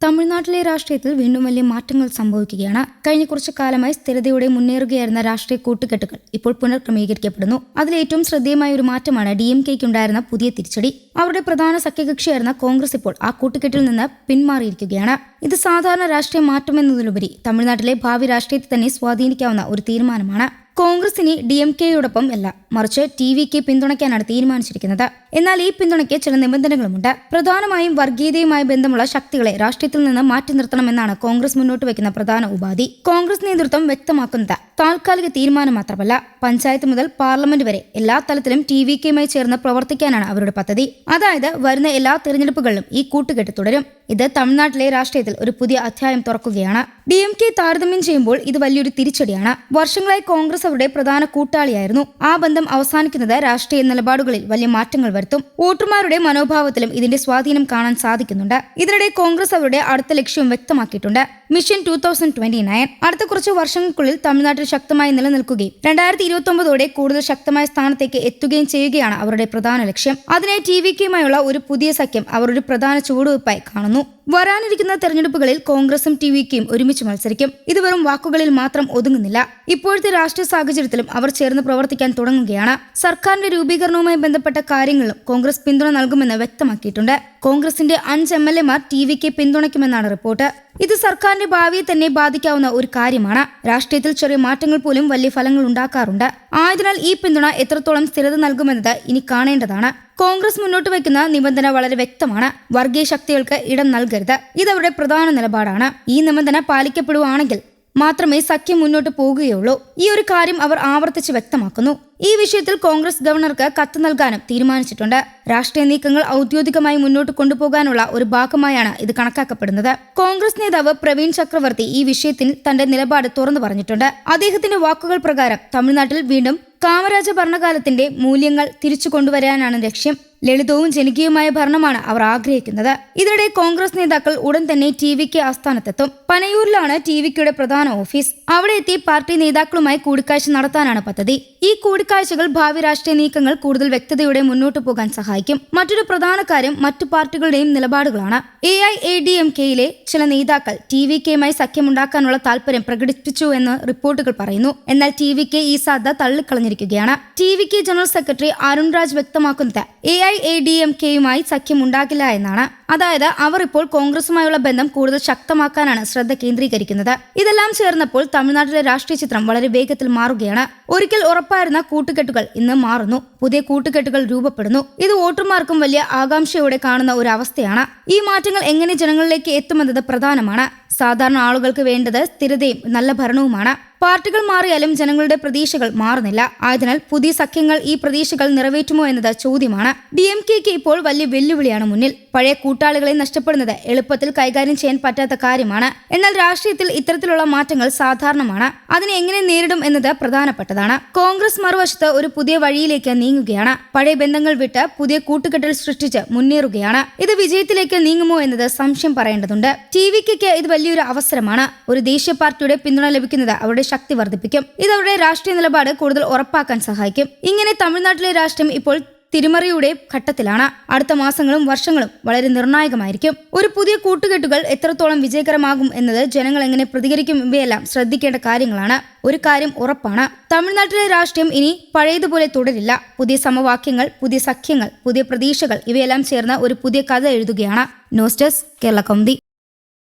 തമിഴ്നാട്ടിലെ രാഷ്ട്രീയത്തിൽ വീണ്ടും വലിയ മാറ്റങ്ങൾ സംഭവിക്കുകയാണ്. കഴിഞ്ഞ കുറച്ചു കാലമായി സ്ഥിരതയോടെ മുന്നേറുകയായിരുന്ന രാഷ്ട്രീയ കൂട്ടുകെട്ടുകൾ ഇപ്പോൾ പുനർക്രമീകരിക്കപ്പെടുന്നു. അതിലേറ്റവും ശ്രദ്ധേയമായ ഒരു മാറ്റമാണ് DMKയ്ക്കുണ്ടായിരുന്ന പുതിയ തിരിച്ചടി. അവരുടെ പ്രധാന സഖ്യകക്ഷിയായിരുന്ന കോൺഗ്രസ് ഇപ്പോൾ ആ കൂട്ടുകെട്ടിൽ നിന്ന് പിന്മാറിയിരിക്കുകയാണ്. ഇത് സാധാരണ രാഷ്ട്രീയ മാറ്റമെന്നതിലുപരി തമിഴ്നാട്ടിലെ ഭാവി രാഷ്ട്രീയത്തെ തന്നെ സ്വാധീനിക്കാവുന്ന ഒരു തീരുമാനമാണ്. കോൺഗ്രസിന് DMKയോടൊപ്പം അല്ല, മറിച്ച് TVK പിന്തുണയ്ക്കാനാണ് തീരുമാനിച്ചിരിക്കുന്നത്. എന്നാൽ ഈ പിന്തുണയ്ക്ക് ചില നിബന്ധനകളുമുണ്ട്. പ്രധാനമായും വർഗീയതയുമായി ബന്ധമുള്ള ശക്തികളെ രാഷ്ട്രീയത്തിൽ നിന്ന് മാറ്റി നിർത്തണമെന്നാണ് കോൺഗ്രസ് മുന്നോട്ട് വയ്ക്കുന്ന പ്രധാന ഉപാധി. കോൺഗ്രസ് നേതൃത്വം വ്യക്തമാക്കുന്നത് താൽക്കാലിക തീരുമാനം മാത്രമല്ല, പഞ്ചായത്ത് മുതൽ പാർലമെന്റ് വരെ എല്ലാ തലത്തിലും TVKയുമായി ചേർന്ന് പ്രവർത്തിക്കാനാണ് അവരുടെ പദ്ധതി. അതായത് വരുന്ന എല്ലാ തിരഞ്ഞെടുപ്പുകളിലും ഈ കൂട്ടുകെട്ട് തുടരും. ഇത് തമിഴ്നാട്ടിലെ രാഷ്ട്രീയത്തിൽ ഒരു പുതിയ അധ്യായം തുറക്കുകയാണ്. DMK താരതമ്യം ചെയ്യുമ്പോൾ ഇത് വലിയൊരു തിരിച്ചടിയാണ്. വർഷങ്ങളായി കോൺഗ്രസ് അവരുടെ പ്രധാന കൂട്ടാളിയായിരുന്നു. ആ ബന്ധം അവസാനിക്കുന്നത് രാഷ്ട്രീയ നിലപാടുകളിൽ വലിയ മാറ്റങ്ങൾ വരുത്തും. വോട്ടർമാരുടെ മനോഭാവത്തിലും ഇതിന്റെ സ്വാധീനം കാണാൻ സാധിക്കുന്നുണ്ട്. ഇതിനിടെ കോൺഗ്രസ് അവരുടെ അടുത്ത ലക്ഷ്യവും വ്യക്തമാക്കിയിട്ടുണ്ട്. മിഷൻ 2029 അടുത്ത കുറച്ച് വർഷങ്ങൾക്കുള്ളിൽ തമിഴ്നാട്ടിൽ ശക്തമായി നിലനിൽക്കുകയും 2029ഓടെ കൂടുതൽ ശക്തമായ സ്ഥാനത്തേക്ക് എത്തുകയും ചെയ്യുകയാണ് അവരുടെ പ്രധാന ലക്ഷ്യം. അതിനായി TVKയുമായുള്ള ഒരു പുതിയ സഖ്യം അവർ ഒരു പ്രധാന ചുവടുവയ്പായി കാണുന്നു. വരാനിരിക്കുന്ന തെരഞ്ഞെടുപ്പുകളിൽ കോൺഗ്രസും TVKയും ഒരുമിച്ച് മത്സരിക്കും. ഇത് വെറും വാക്കുകളിൽ മാത്രം ഒതുങ്ങുന്നില്ല. ഇപ്പോഴത്തെ രാഷ്ട്രീയ സാഹചര്യത്തിലും അവർ ചേർന്ന് പ്രവർത്തിക്കാൻ തുടങ്ങുകയാണ്. സർക്കാരിന്റെ രൂപീകരണവുമായി ബന്ധപ്പെട്ട കാര്യങ്ങളിലും കോൺഗ്രസ് പിന്തുണ നൽകുമെന്ന് വ്യക്തമാക്കിയിട്ടുണ്ട്. കോൺഗ്രസിന്റെ 5 MLAമാർ TVK പിന്തുണയ്ക്കുമെന്നാണ് റിപ്പോർട്ട്. ഇത് സർക്കാരിന്റെ ഭാവിയെ തന്നെ ബാധിക്കാവുന്ന ഒരു കാര്യമാണ്. രാഷ്ട്രീയത്തിൽ ചെറിയ മാറ്റങ്ങൾ പോലും വലിയ ഫലങ്ങൾ ഉണ്ടാക്കാറുണ്ട്. ആയതിനാൽ ഈ പിന്തുണ എത്രത്തോളം സ്ഥിരത നൽകുമെന്നത് ഇനി കാണേണ്ടതാണ്. കോൺഗ്രസ് മുന്നോട്ട് വയ്ക്കുന്ന നിബന്ധന വളരെ വ്യക്തമാണ്. വർഗീയ ശക്തികൾക്ക് ഇടം നൽകരുത്. ഇതവരുടെ പ്രധാന നിലപാടാണ്. ഈ നിബന്ധന പാലിക്കപ്പെടുകയാണെങ്കിൽ മാത്രമേ സഖ്യം മുന്നോട്ട് പോകുകയുള്ളൂ. ഈ ഒരു കാര്യം അവർ ആവർത്തിച്ച് വ്യക്തമാക്കുന്നു. ഈ വിഷയത്തിൽ കോൺഗ്രസ് ഗവർണർക്ക് കത്ത് നൽകാനും തീരുമാനിച്ചിട്ടുണ്ട്. രാഷ്ട്രീയ നീക്കങ്ങൾ ഔദ്യോഗികമായി മുന്നോട്ട് കൊണ്ടുപോകാനുള്ള ഒരു ഭാഗമായാണ് ഇത് കണക്കാക്കപ്പെടുന്നത്. കോൺഗ്രസ് നേതാവ് പ്രവീൺ ചക്രവർത്തി ഈ വിഷയത്തിൽ തന്റെ നിലപാട് തുറന്നു പറഞ്ഞിട്ടുണ്ട്. അദ്ദേഹത്തിന്റെ വാക്കുകൾ പ്രകാരം തമിഴ്നാട്ടിൽ വീണ്ടും കാമരാജ ഭരണകാലത്തിന്റെ മൂല്യങ്ങൾ തിരിച്ചു കൊണ്ടുവരാനാണ് ലക്ഷ്യം. ലളിതവും ജനകീയമായ ഭരണമാണ് അവർ ആഗ്രഹിക്കുന്നത്. ഇതിനിടെ കോൺഗ്രസ് നേതാക്കൾ ഉടൻ തന്നെ TVK ആസ്ഥാനത്തെത്തും. പനയൂരിലാണ് TVKയുടെ പ്രധാന ഓഫീസ്. അവിടെ എത്തി പാർട്ടി നേതാക്കളുമായി കൂടിക്കാഴ്ച നടത്താനാണ് പദ്ധതി. ഈ കൂടിക്കാഴ്ചകൾ ഭാവി രാഷ്ട്രീയ നീക്കങ്ങൾ കൂടുതൽ വ്യക്തതയോടെ മുന്നോട്ട് പോകാൻ സഹായിക്കും. മറ്റൊരു പ്രധാന കാര്യം മറ്റു പാർട്ടികളുടെയും നിലപാടുകളാണ്. AIADMKയിലെ ചില നേതാക്കൾ TVKയുമായി സഖ്യമുണ്ടാക്കാനുള്ള താല്പര്യം പ്രകടിപ്പിച്ചു എന്ന് റിപ്പോർട്ടുകൾ പറയുന്നു. എന്നാൽ TVK ഈ സാധ്യത തള്ളിക്കളഞ്ഞിരിക്കുകയാണ്. TVK general secretary Arun Raj വ്യക്തമാക്കുന്നത് AIADMKയുമായി സഖ്യമുണ്ടാകില്ല എന്നാണ്. അതായത് അവർ ഇപ്പോൾ കോൺഗ്രസുമായുള്ള ബന്ധം കൂടുതൽ ശക്തമാക്കാനാണ് ശ്രദ്ധ കേന്ദ്രീകരിക്കുന്നത്. ഇതെല്ലാം ചേർന്നപ്പോൾ തമിഴ്നാട്ടിലെ രാഷ്ട്രീയ ചിത്രം വളരെ വേഗത്തിൽ മാറുകയാണ്. ഒരിക്കൽ ഉറപ്പായിരുന്ന കൂട്ടുകെട്ടുകൾ ഇന്ന് മാറുന്നു. പുതിയ കൂട്ടുകെട്ടുകൾ രൂപപ്പെടുന്നു. ഇത് വോട്ടർമാർക്കും വലിയ ആകാംക്ഷയോടെ കാണുന്ന ഒരു അവസ്ഥയാണ്. ഈ മാറ്റങ്ങൾ എങ്ങനെ ജനങ്ങളിലേക്ക് എത്തുമെന്നത് പ്രധാനമാണ്. സാധാരണ ആളുകൾക്ക് വേണ്ടത് സ്ഥിരതയും നല്ല ഭരണവുമാണ്. പാർട്ടികൾ മാറിയാലും ജനങ്ങളുടെ പ്രതീക്ഷകൾ മാറുന്നില്ല. ആയതിനാൽ പുതിയ സഖ്യങ്ങൾ ഈ പ്രതീക്ഷകൾ നിറവേറ്റുമോ എന്നത് ചോദ്യമാണ്. DMKയ്ക്ക് ഇപ്പോൾ വലിയ വെല്ലുവിളിയാണ് മുന്നിൽ. പഴയ കൂട്ടാളികളെ നഷ്ടപ്പെടുന്നത് എളുപ്പത്തിൽ കൈകാര്യം ചെയ്യാൻ പറ്റാത്ത കാര്യമാണ്. എന്നാൽ രാഷ്ട്രീയത്തിൽ ഇത്തരത്തിലുള്ള മാറ്റങ്ങൾ സാധാരണമാണ്. അതിനെ എങ്ങനെ നേരിടും എന്നത് പ്രധാനപ്പെട്ടതാണ്. കോൺഗ്രസ് മറുവശത്ത് ഒരു പുതിയ വഴിയിലേക്ക് നീങ്ങുകയാണ്. പഴയ ബന്ധങ്ങൾ വിട്ട് പുതിയ കൂട്ടുകെട്ടുകൾ സൃഷ്ടിച്ച് മുന്നേറുകയാണ്. ഇത് വിജയത്തിലേക്ക് നീങ്ങുമോ എന്നത് സംശയം പറയേണ്ടതുണ്ട്. TVKയ്ക്ക് ഇത് വലിയൊരു അവസരമാണ്. ഒരു ദേശീയ പാർട്ടിയുടെ പിന്തുണ ലഭിക്കുന്നത് അവരുടെ ശക്തി വർദ്ധിപ്പിക്കും. ഇത് അവരുടെ രാഷ്ട്രീയ നിലപാട് കൂടുതൽ ഉറപ്പാക്കാൻ സഹായിക്കും. ഇങ്ങനെ തമിഴ്നാട്ടിലെ രാഷ്ട്രീയം ഇപ്പോൾ തിരിമറിയുടെ ഘട്ടത്തിലാണ്. അടുത്ത മാസങ്ങളും വർഷങ്ങളും വളരെ നിർണായകമായിരിക്കും. ഒരു പുതിയ കൂട്ടുകെട്ടുകൾ എത്രത്തോളം വിജയകരമാകും എന്നത് ജനങ്ങൾ എങ്ങനെ പ്രതികരിക്കും ഇവയെല്ലാം ശ്രദ്ധിക്കേണ്ട കാര്യങ്ങളാണ്. ഒരു കാര്യം ഉറപ്പാണ്, തമിഴ്നാട്ടിലെ രാഷ്ട്രീയം ഇനി പഴയതുപോലെ തുടരില്ല. പുതിയ സമവാക്യങ്ങൾ, പുതിയ സഖ്യങ്ങൾ, പുതിയ പ്രതീക്ഷകൾ ഇവയെല്ലാം ചേർന്ന് ഒരു പുതിയ കഥ എഴുതുകയാണ്. News desk Kerala Kaumudi.